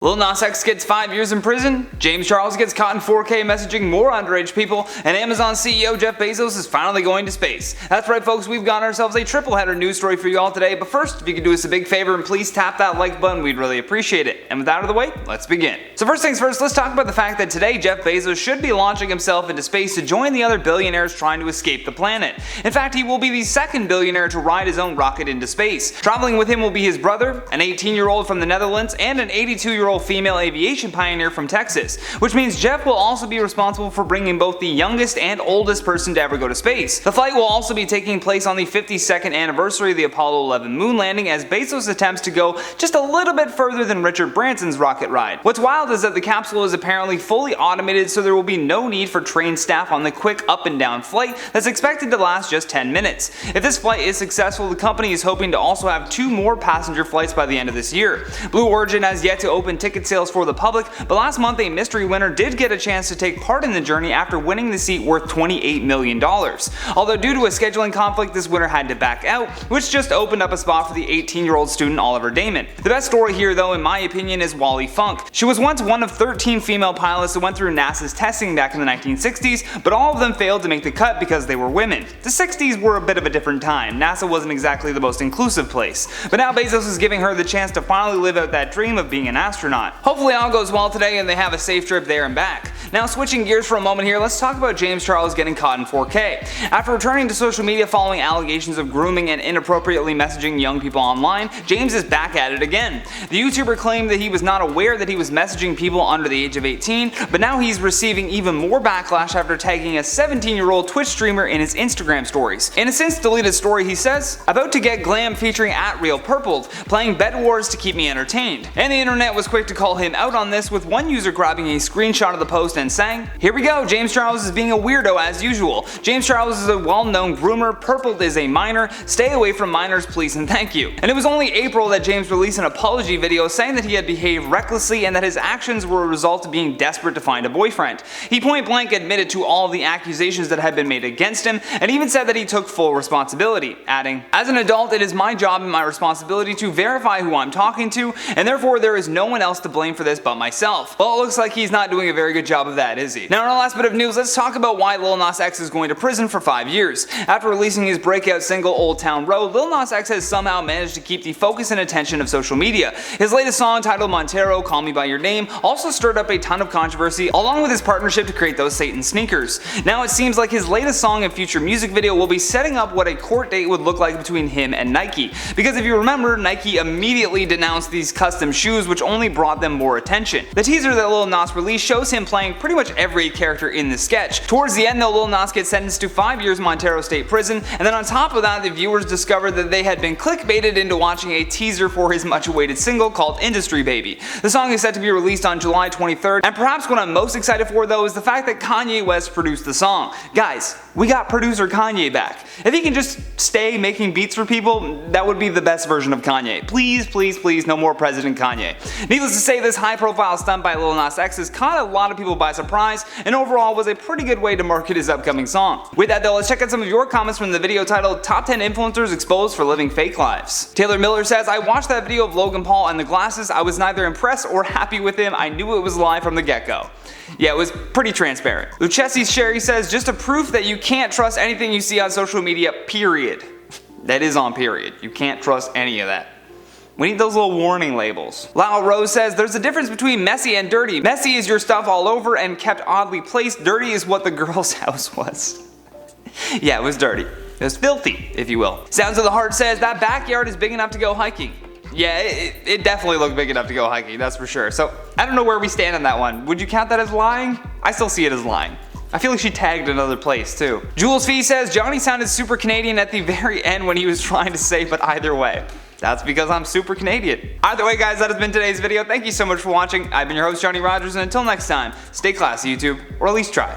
Lil Nas X gets 5 years in prison, James Charles gets caught in 4K messaging more underage people, and Amazon CEO Jeff Bezos is finally going to space. That's right folks, we've got ourselves a triple header news story for you all today, but first, if you could do us a big favor and please tap that like button, we'd really appreciate it. And with that out of the way, let's begin. So first things first, let's talk about the fact that today Jeff Bezos should be launching himself into space to join the other billionaires trying to escape the planet. In fact, he will be the second billionaire to ride his own rocket into space. Traveling with him will be his brother, an 18-year-old from the Netherlands, and an 82-year-old female aviation pioneer from Texas, which means Jeff will also be responsible for bringing both the youngest and oldest person to ever go to space. The flight will also be taking place on the 52nd anniversary of the Apollo 11 moon landing, as Bezos attempts to go just a little bit further than Richard Branson's rocket ride. What's wild is that the capsule is apparently fully automated, so there will be no need for trained staff on the quick up and down flight that's expected to last just 10 minutes. If this flight is successful, the company is hoping to also have 2 more passenger flights by the end of this year. Blue Origin has yet to open ticket sales for the public, but last month a mystery winner did get a chance to take part in the journey after winning the seat worth $28 million. Although due to a scheduling conflict, this winner had to back out, which just opened up a spot for the 18-year-old student Oliver Damon. The best story here though, in my opinion, is Wally Funk. She was once one of 13 female pilots that went through NASA's testing back in the 1960s, but all of them failed to make the cut because they were women. The 60s were a bit of a different time. NASA wasn't exactly the most inclusive place. But now Bezos is giving her the chance to finally live out that dream of being an astronaut. Hopefully all goes well today and they have a safe trip there and back. Now switching gears for a moment here, let's talk about James Charles getting caught in 4K. After returning to social media following allegations of grooming and inappropriately messaging young people online, James is back at it again. The YouTuber claimed that he was not aware that he was messaging people under the age of 18, but now he's receiving even more backlash after tagging a 17-year-old Twitch streamer in his Instagram stories. In a since deleted story he says, "About to get glam featuring @RealPurpled, playing Bed Wars to keep me entertained." And the internet was quick to call him out on this, with one user grabbing a screenshot of the post and saying, "Here we go, James Charles is being a weirdo as usual. James Charles is a well-known groomer, Purpled is a minor, stay away from minors please and thank you." And it was only April that James released an apology video saying that he had behaved recklessly and that his actions were a result of being desperate to find a boyfriend. He point blank admitted to all of the accusations that had been made against him, and even said that he took full responsibility, adding, "As an adult, it is my job and my responsibility to verify who I'm talking to, and therefore there is no one else to blame for this but myself." Well, it looks like he's not doing a very good job of that, is he? Now in our last bit of news, let's talk about why Lil Nas X is going to prison for 5 years. After releasing his breakout single Old Town Road, Lil Nas X has somehow managed to keep the focus and attention of social media. His latest song, titled Montero, Call Me By Your Name, also stirred up a ton of controversy, along with his partnership to create those Satan sneakers. Now it seems like his latest song and future music video will be setting up what a court date would look like between him and Nike. Because if you remember, Nike immediately denounced these custom shoes, which only brought them more attention. The teaser that Lil Nas released shows him playing pretty much every character in the sketch. Towards the end though, Lil Nas gets sentenced to 5 years Montero State Prison, and then on top of that, the viewers discovered that they had been clickbaited into watching a teaser for his much awaited single called Industry Baby. The song is set to be released on July 23rd, and perhaps what I'm most excited for though is the fact that Kanye West produced the song. Guys, we got producer Kanye back. If he can just stay making beats for people, that would be the best version of Kanye. Please, please, please, no more President Kanye. Needless to say, this high-profile stunt by Lil Nas X has caught a lot of people by surprise, and overall was a pretty good way to market his upcoming song. With that though, let's check out some of your comments from the video titled Top 10 Influencers Exposed for Living Fake Lives. Taylor Miller says, "I watched that video of Logan Paul and the glasses. I was neither impressed or happy with him. I knew it was live from the get-go." Yeah, it was pretty transparent. Lucchesi's Sherry says, "Just a proof that you can't trust anything you see on social media, period." That is on period. You can't trust any of that. We need those little warning labels. Lyle Rose says, "There's a difference between messy and dirty. Messy is your stuff all over and kept oddly placed. Dirty is what the girl's house was." Yeah, it was dirty. It was filthy, if you will. Sounds of the Heart says, "That backyard is big enough to go hiking." Yeah, it definitely looked big enough to go hiking, that's for sure. So, I don't know where we stand on that one. Would you count that as lying? I still see it as lying. I feel like she tagged another place too. Jules Fee says, "Johnny sounded super Canadian at the very end when he was trying to say, but either way." That's because I'm super Canadian. Either way guys, that has been today's video. Thank you so much for watching. I've been your host, Johnny Rogers, and until next time, stay classy YouTube, or at least try.